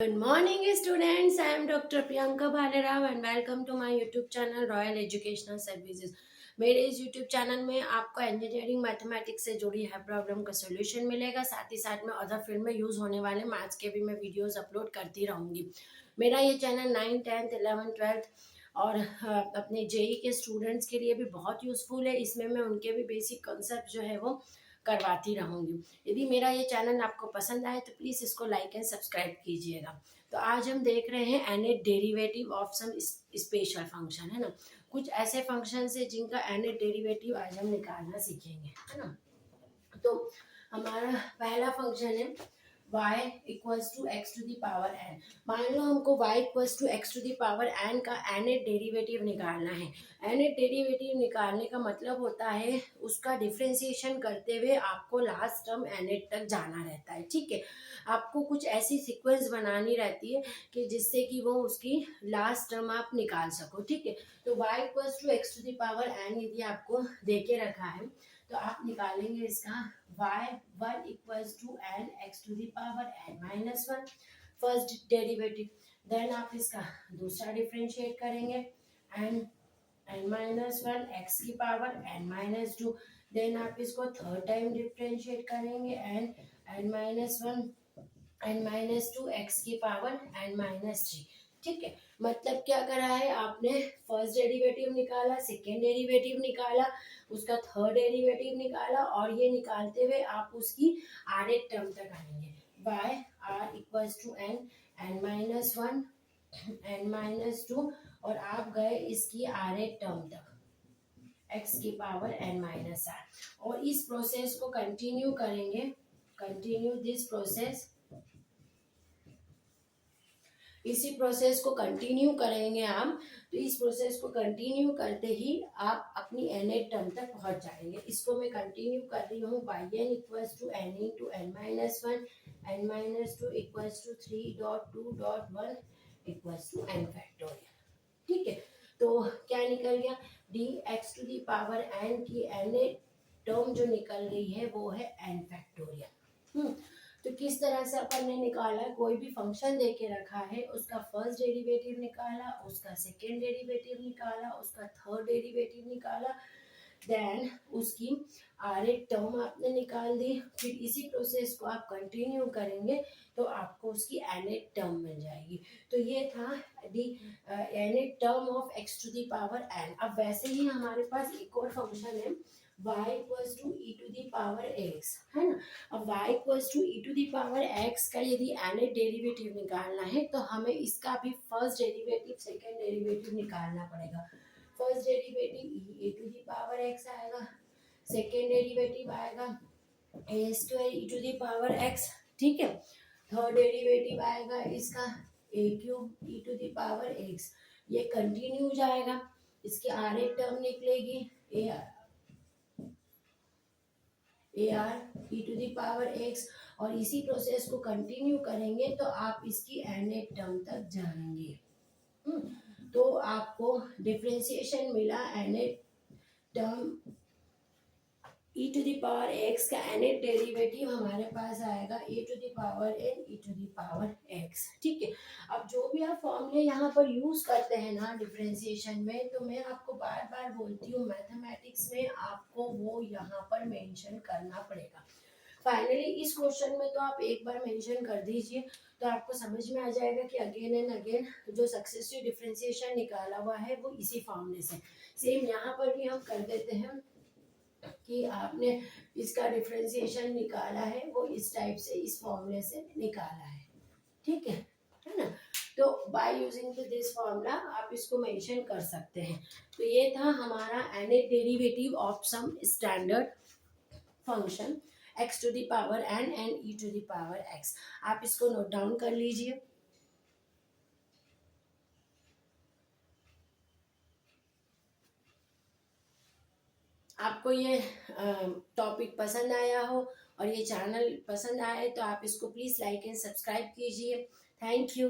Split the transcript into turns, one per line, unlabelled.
Good morning students, I am Dr. Priyanka Bhalerao and welcome to my YouTube channel Royal Educational Services। मेरे इस YouTube channel में आपको engineering mathematics से जुड़ी है प्रॉब्लम का सोल्यूशन मिलेगा। साथ ही साथ में अदर फील्ड में यूज़ होने वाले मैथ्स के भी मैं वीडियोस अपलोड करती रहूँगी। मेरा ये channel 9th 10th 11th 12th और अपने जेई के स्टूडेंट्स के लिए भी बहुत यूज़फुल है। इसमें मैं उनके भी बेसिक कॉन्सेप्ट जो है वो करवाती रहूँगी। यदि मेरा ये चैनल आपको पसंद आए तो प्लीज़ इसको लाइक एंड सब्सक्राइब कीजिएगा। तो आज हम देख रहे हैं nth derivative of some special function, है ना। कुछ ऐसे फंक्शन है जिनका एनेट डेरिवेटिव आज हम निकालना सीखेंगे, है ना। तो हमारा पहला फंक्शन है y equals to x to the power n। मान लो हमको y equals to x to the power n का एनेट डेरिवेटिव निकालना है। एनेट डेरिवेटिव निकालने का मतलब होता है उसका डिफ्रेंसिएशन करते हुए आपको लास्ट टर्म एनेट तक जाना रहता है, ठीक है। आपको कुछ ऐसी सीक्वेंस बनानी रहती है कि जिससे कि वो उसकी लास्ट टर्म आप निकाल सको, ठीक है। तो y equals to x to the power n यदि आपको दे के रखा है तो आप निकालेंगे इसका y1 equals to n x to the power n minus 1 first derivative. Then आप इसका दूसरा डिफरेंशिएट करेंगे n माइनस 1 x की पावर n माइनस 2। देन आप इसको थर्ड टाइम डिफरेंशिएट करेंगे n minus 1 n minus 2 x की पावर n माइनस 3, ठीक है। मतलब क्या करा है आपने, फर्स्ट डेरिवेटिव निकाला, सेकेंड डेरिवेटिव निकाला, उसका थर्ड डेरिवेटिव निकाला और ये निकालते हुए आप उसकी आर टर्म तक आएंगे। y r equals to n minus 1 n minus 2 और आप गए इसकी आर टर्म तक x की पावर n माइनस r। और इस प्रोसेस को कंटिन्यू करेंगे, कंटिन्यू दिस प्रोसेस, इसी प्रोसेस को कंटिन्यू करेंगे आप। तो इस प्रोसेस को कंटिन्यू करते ही आप अपनी एनेट टर्म तक पहुंच जाएंगे। इसको मैं कंटिन्यू कर रही हूँ y n equals to n into n minus 1 n minus 2 equals to 3.2.1 equals to n factorial, ठीक है। तो क्या निकल गया, d x to the power n की एनेट टर्म जो निकल गई है वो है n फैक्टोरियल। तो किस तरह से अपन ने निकाला, कोई भी फंक्शन दे के रखा है, उसका फर्स्ट डेरिवेटिव निकाला, उसका सेकेंड डेरिवेटिव निकाला, उसका थर्ड डेरिवेटिव निकाला, देन उसकी आर टर्म आपने निकाल दी। फिर इसी प्रोसेस को आप कंटिन्यू करेंगे तो आपको उसकी एनेट टर्म मिल जाएगी। तो ये था the nth term of x to the power n। अब वैसे ही हमारे पास एक और फंक्शन है y equals to e to the power x, है ना। अब y equals to e to the power x का यदि एनेट डेरिवेटिव निकालना है तो हमें इसका भी फर्स्ट डेरिवेटिव सेकेंड डेरिवेटिव निकालना पड़ेगा। First derivative a to the power x आएगा, सेकेंड डेरिवेटिव आएगा a square e to the power x, ठीक है। थर्ड डेरिवेटिव आएगा इसका a cube e to the power x। ये कंटिन्यू जाएगा, इसकी आर टर्म निकलेगी a r e to the power x। और इसी प्रोसेस को कंटिन्यू करेंगे तो आप इसकी एनेट टर्म तक जाएंगे। तो आपको डिफरेंशिएशन मिला nth term e to the power x का एनेट डेरिवेटिव हमारे पास आएगा e to the power n e to the power x, ठीक है। अब जो भी आप फॉर्मूले यहाँ पर यूज करते हैं ना डिफरेंशिएशन में, तो मैं आपको बार बार बोलती हूँ मैथमेटिक्स में आपको वो यहाँ पर मेंशन करना पड़ेगा। फाइनली इस क्वेश्चन में तो आप एक बार मेंशन कर दीजिए तो आपको समझ में आ जाएगा कि अगेन एंड अगेन जो सक्सेसिव डिफरेंशिएशन निकाला हुआ है वो इसी फॉर्मूले से। सेम यहाँ पर भी हम कर देते हैं कि आपने इसका डिफरेंशिएशन निकाला है वो इस टाइप से इस फॉर्मूले से निकाला है, ठीक है ना। तो बाय यूजिंग दिस फॉर्मूला आप इसको मेंशन कर सकते हैं। तो ये था हमारा nth derivative of some standard function x to the power n and e to the power x। आप इसको नोट डाउन कर लीजिए। आपको ये टॉपिक पसंद आया हो और ये चैनल पसंद आए तो आप इसको प्लीज़ लाइक एंड सब्सक्राइब कीजिए। Thank you.